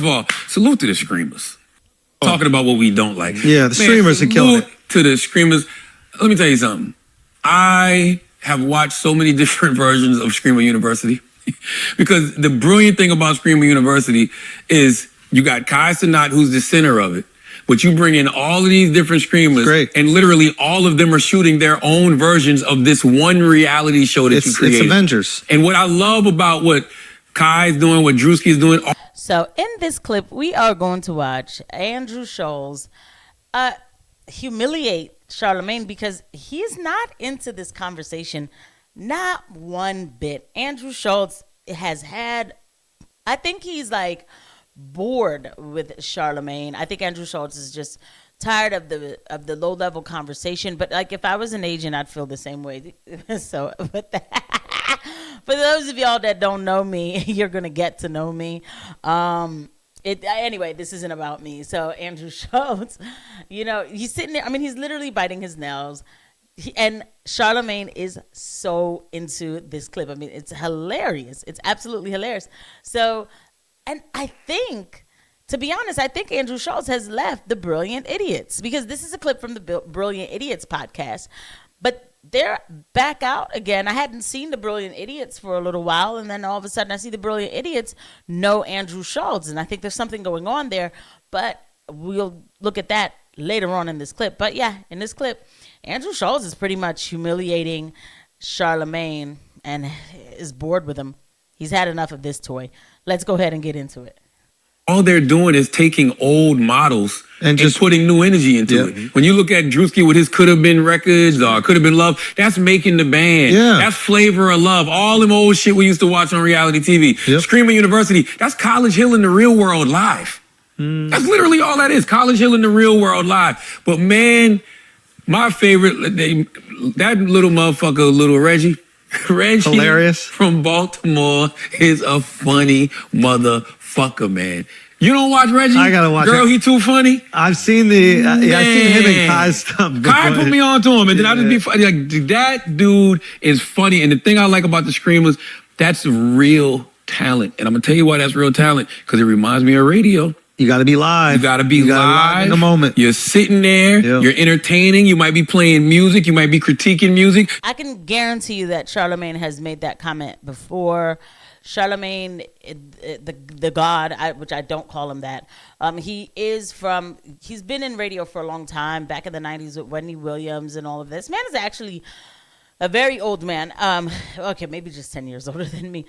of all, salute to the streamers. Talking about what we don't like. Yeah, the streamers are killing it. To the streamers. Let me tell you something. I have watched so many different versions of Screamer University because the brilliant thing about Screamer University is you got Kai Cenat, who's the center of it, but you bring in all of these different streamers, and literally all of them are shooting their own versions of this one reality show that you created. It's Avengers. And what I love about what Kai's doing, what Drewski's doing. So in this clip, we are going to watch Andrew Schulz humiliate Charlamagne because he's not into this conversation, not one bit. Andrew Schulz has had, I think he's like bored with Charlamagne. I think Andrew Schulz is just tired of the low level conversation. But like if I was an agent, I'd feel the same way. So for those of y'all that don't know me, you're gonna get to know me. Anyway, this isn't about me. So Andrew Schulz, you know, he's sitting there. I mean, he's literally biting his nails. And Charlamagne is so into this clip. I mean, it's hilarious. It's absolutely hilarious. So, and I think, to be honest, I think Andrew Schulz has left the Brilliant Idiots because this is a clip from the Brilliant Idiots podcast. But they're back out again. I hadn't seen the Brilliant Idiots for a little while, and then all of a sudden I see the Brilliant Idiots know Andrew Schulz, and I think there's something going on there, but we'll look at that later on in this clip. But yeah, in this clip, Andrew Schulz is pretty much humiliating Charlamagne and is bored with him. He's had enough of this toy. Let's go ahead and get into it. All they're doing is taking old models and just putting new energy into it. When you look at Drewski with his Could Have Been Records or Could Have Been Love, that's Making the Band. That's Flavor of Love. All them old shit we used to watch on reality TV. Screamer University, that's College Hill in the real world live. That's literally all that is. College Hill in the real world live. But man, my favorite, that little motherfucker, little Reggie. Reggie hilarious from Baltimore is a funny motherfucker, man. You don't watch Reggie? I gotta watch Girl, he too funny. I've seen the I've seen him and Kai's stuff. Kai put me on to him, and then I just be funny. Like, that dude is funny. And the thing I like about the Screamers, that's real talent. And I'm gonna tell you why that's real talent, because it reminds me of radio. You got to be live. You got to be live in the moment. You're sitting there. You're entertaining. You might be playing music. You might be critiquing music. I can guarantee you that Charlamagne has made that comment before. Charlamagne, the God, which I don't call him that. He's been in radio for a long time, back in the 90s with Wendy Williams and all of this. Man is actually a very old man. Okay, maybe just 10 years older than me.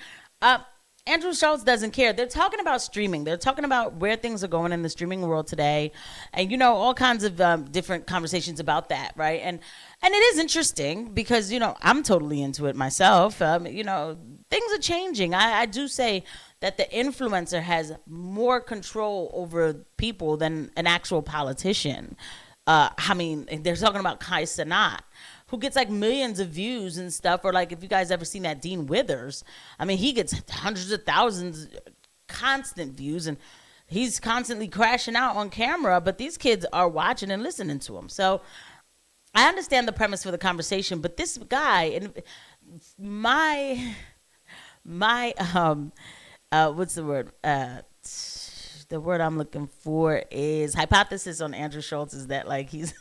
Andrew Schulz doesn't care. They're talking about streaming. They're talking about where things are going in the streaming world today. And, you know, all kinds of different conversations about that, right? And it is interesting because, you know, I'm totally into it myself. You know, things are changing. I do say that the influencer has more control over people than an actual politician. I mean, they're talking about Kai Cenat, who gets like millions of views and stuff. Or like, if you guys ever seen that Dean Withers, I mean, he gets hundreds of thousands constant views, and he's constantly crashing out on camera, but these kids are watching and listening to him. So I understand the premise for the conversation, but this guy, and my what's the word? The word I'm looking for is hypothesis on Andrew Schulz is that like he's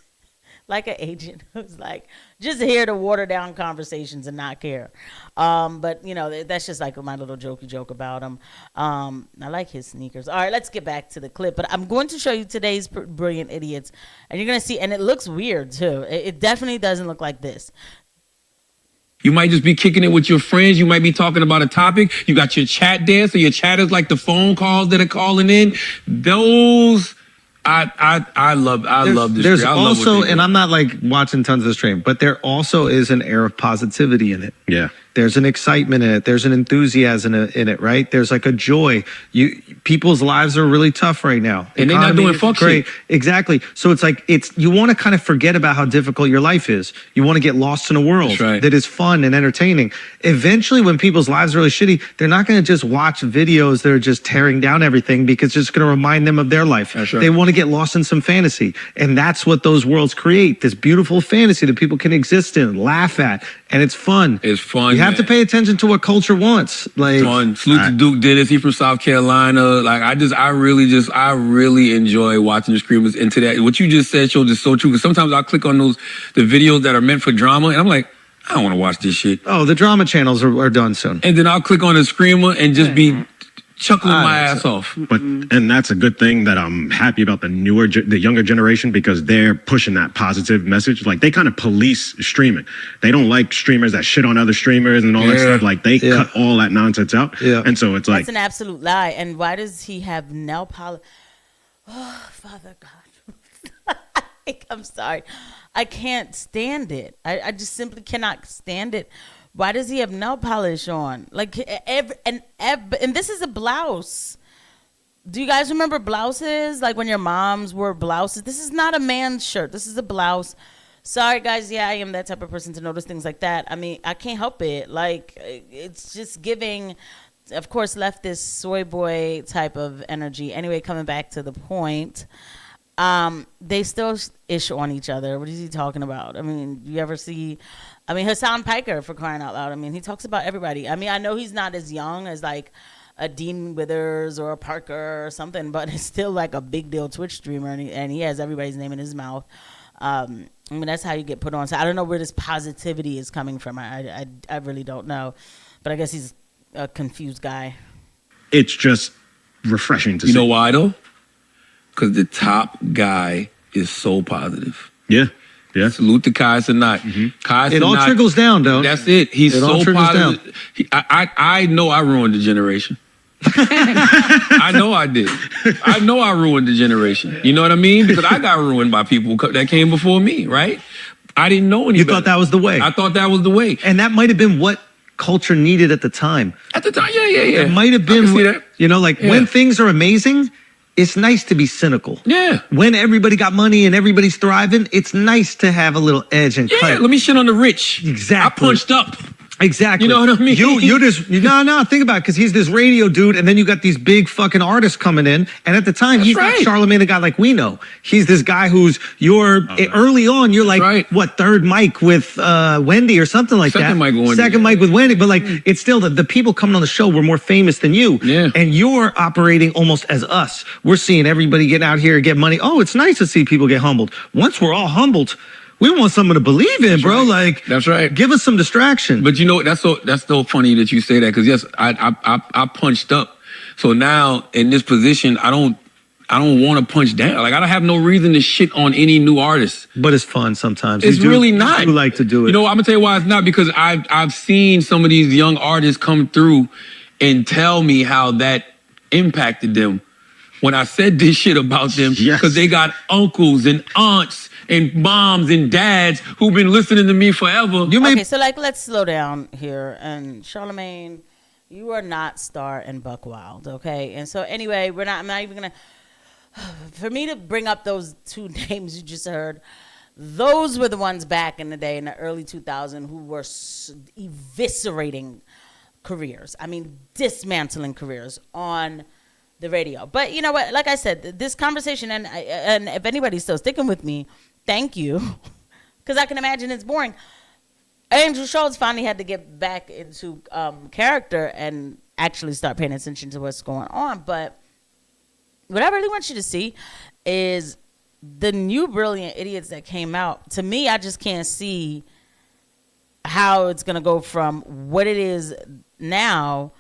like an agent who's like just here to water down conversations and not care. But you know, that's just like my little jokey joke about him. I like his sneakers. All right, let's get back to the clip. But I'm going to show you today's Brilliant Idiots, and you're gonna see, and it looks weird too. It definitely doesn't look like this. You might just be kicking it with your friends. You might be talking about a topic. You got your chat there, so your chat is like the phone calls that are calling in. Those, I love this. There's also, and I'm not like watching tons of the stream, but there also is an air of positivity in it. Yeah. There's an excitement in it. There's an enthusiasm in it, right? There's like a joy. People's lives are really tough right now. And they're not doing fuck shit. Exactly. So it's like, you want to kind of forget about how difficult your life is. You want to get lost in a world that is fun and entertaining. Eventually, when people's lives are really shitty, they're not going to just watch videos that are just tearing down everything because it's just going to remind them of their life. They want to get lost in some fantasy. And that's what those worlds create, this beautiful fantasy that people can exist in, laugh at, and it's fun. It's fun. You have to pay attention to what culture wants. Like, salute to Duke Dennis. He's from South Carolina. Like, I really enjoy watching the screamers. And to that, what you just said, Schulz, is so true. Because sometimes I'll click on the videos that are meant for drama, and I'm like, I don't want to watch this shit. Oh, the drama channels are done soon. And then I'll click on the screamer and just be chuckling my ass off. And that's a good thing that I'm happy about the younger generation, because they're pushing that positive message. Like, they kind of police streaming. They don't like streamers that shit on other streamers and all that stuff. Like, they cut all that nonsense out. Yeah. And so it's like, that's an absolute lie. And why does he have nail polish? Oh, Father God. I'm sorry. I can't stand it. I just simply cannot stand it. Why does he have nail polish on? Like, and this is a blouse. Do you guys remember blouses? Like when your moms wore blouses? This is not a man's shirt. This is a blouse. Sorry, guys. Yeah, I am that type of person to notice things like that. I mean, I can't help it. Like, it's just giving, of course, leftist soy boy type of energy. Anyway, coming back to the point. They still ish on each other. What is he talking about? I mean, you ever see... I mean, Hassan Piker, for crying out loud. I mean, he talks about everybody. I mean, I know he's not as young as like a Dean Withers or a Parker or something, but it's still like a big deal Twitch streamer, and he has everybody's name in his mouth. I mean, that's how you get put on. So I don't know where this positivity is coming from. I really don't know, but I guess he's a confused guy. It's just refreshing to see. You know why though? Because the top guy is so positive. Yeah. Yeah. Salute to Kai Cenat. Mm-hmm. It all trickles down, though. That's it. He's so positive. I know I ruined the generation. I know I did. I know I ruined the generation. You know what I mean? Because I got ruined by people that came before me, right? I didn't know any better. You thought that was the way. I thought that was the way. And that might have been what culture needed at the time. At the time, yeah. It might have been, when things are amazing, it's nice to be cynical. Yeah. When everybody got money and everybody's thriving, it's nice to have a little edge and cut. Let me shit on the rich. Exactly. I punched up. Exactly. You know what I mean? You just think about it, because he's this radio dude, and then you got these big fucking artists coming in, and at the time he's not Charlamagne, the guy like we know. He's this guy who's early on. You're like what, third mic with Wendy or something like Second that. Mic with Second mic with Wendy, but like it's still the people coming on the show were more famous than you. Yeah. And you're operating almost as us. We're seeing everybody getting out here and get money. Oh, it's nice to see people get humbled. Once we're all humbled, we want someone to believe in, bro. Like, that's right. Give us some distraction. But you know, that's so funny that you say that, because yes, I punched up. So now in this position, I don't want to punch down. Like, I don't have no reason to shit on any new artist. But it's fun sometimes. It's really not. You like to do it. You know, I'm gonna tell you why it's not, because I've seen some of these young artists come through and tell me how that impacted them when I said this shit about them, because they got uncles and aunts and moms and dads who've been listening to me forever. Okay, so like, let's slow down here. And Charlamagne, you are not Star and Buck Wild, okay? And so anyway, I'm not even gonna, for me to bring up those two names you just heard, those were the ones back in the day in the early 2000s who were eviscerating careers. I mean, dismantling careers on the radio. But you know what? Like I said, this conversation, and if anybody's still sticking with me, thank you, because I can imagine it's boring. Andrew Schulz finally had to get back into character and actually start paying attention to what's going on. But what I really want you to see is the new Brilliant Idiots that came out. To me, I just can't see how it's going to go from what it is now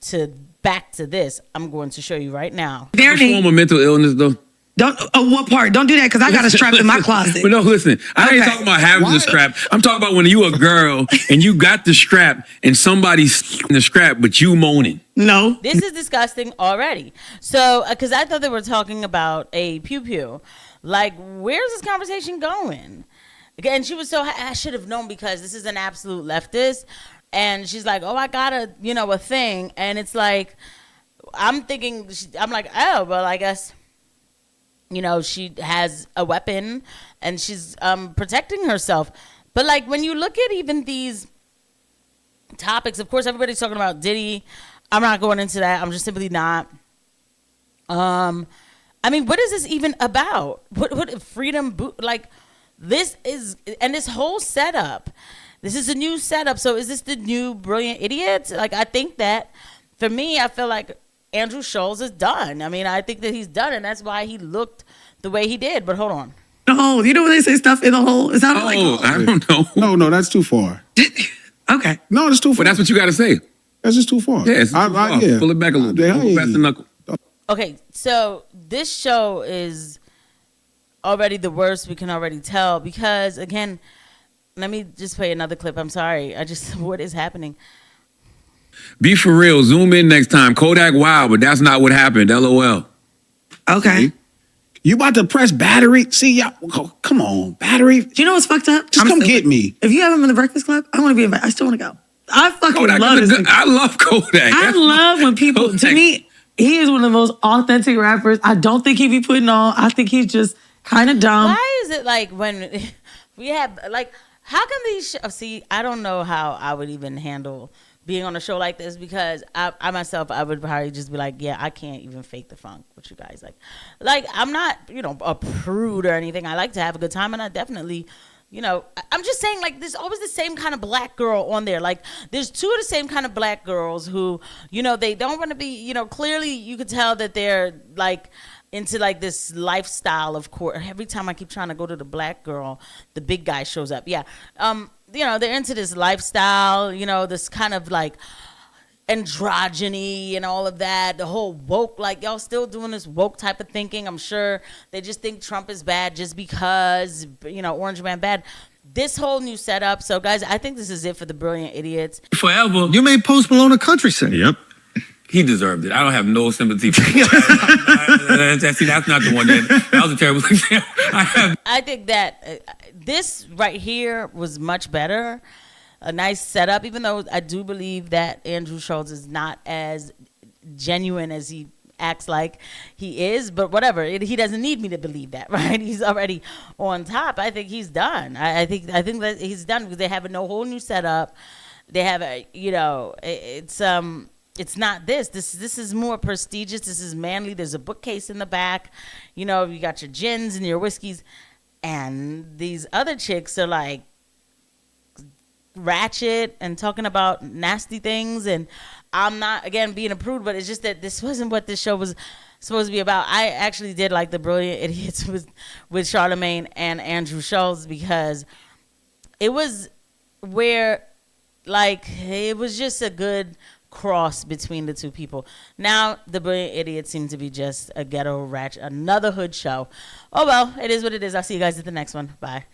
to back to this. I'm going to show you right now. What form of mental illness, though? What part? Don't do that, because I got a strap in my closet. But no, listen. I ain't talking about having the strap. I'm talking about when you a girl and you got the strap and somebody's in the strap, but you moaning. No. This is disgusting already. So, because I thought they were talking about a pew-pew. Like, where's this conversation going? And she was I should have known, because this is an absolute leftist. And she's like, oh, I got a thing. And it's like, I'm thinking, I'm like, oh, well, I guess, she has a weapon and she's protecting herself. But like, when you look at even these topics, of course, everybody's talking about Diddy. I'm not going into that. I'm just simply not. I mean, what is this even about? What freedom, like, this is, and this whole setup, this is a new setup. So is this the new Brilliant Idiots? Like, I think that, for me, I feel like Andrew Schulz is done. I mean, I think that he's done, and that's why he looked the way he did. But hold on. No, you know when they say stuff in the hole? It sounded like I don't know. No, that's too far. okay. No, that's too far. But that's what you got to say. That's just too far. Yeah, it's too far. Yeah. Pull it back a little bit. Pass the knuckle. Okay, so this show is already the worst we can already tell because, again, let me just play another clip. I'm sorry. What is happening? Be for real. Zoom in next time. Kodak wild, but that's not what happened. LOL. Okay. You about to press battery? See, y'all, come on, battery. Do you know what's fucked up? Just come get me. If you have him in the Breakfast Club, I want to be invited. I still want to go. I fucking Kodak love this. I love Kodak. I love when people, Kodak. to me, he is one of the most authentic rappers. I don't think he be putting on. I think he's just kind of dumb. Why is it like when we have, like, how come these see, I don't know how I would even handle being on a show like this because I myself, I would probably just be like, yeah, I can't even fake the funk with you guys. Like I'm not, a prude or anything. I like to have a good time, and I definitely, I'm just saying, like, there's always the same kind of black girl on there. Like, there's two of the same kind of black girls who, they don't want to be, clearly you could tell that they're, like, into, like, this lifestyle of court. Every time I keep trying to go to the black girl, the big guy shows up. Yeah. They're into this lifestyle, this kind of, like, androgyny and all of that, the whole woke, like, y'all still doing this woke type of thinking. I'm sure they just think Trump is bad just because, Orange Man bad. This whole new setup. So, guys, I think this is it for the Brilliant Idiots. Forever. You made Post Malone a country singer. Yep. He deserved it. I don't have no sympathy for him. See, that's not the one. That was a terrible thing. I think that this right here was much better. A nice setup, even though I do believe that Andrew Schulz is not as genuine as he acts like he is, but whatever. He doesn't need me to believe that, right? He's already on top. I think he's done. I think that he's done because they have a whole new setup. They have it's not this. This is more prestigious. This is manly. There's a bookcase in the back. You got your gins and your whiskeys, and these other chicks are like ratchet and talking about nasty things. And I'm not, again, being a prude, but it's just that this wasn't what this show was supposed to be about. I actually did like the Brilliant Idiots with Charlamagne and Andrew Schulz because it was where, like, it was just a good cross between the two people. Now the Brilliant Idiots seem to be just a ghetto ratchet, another hood show. Oh well, it is what it is. I'll see you guys at the next one. Bye.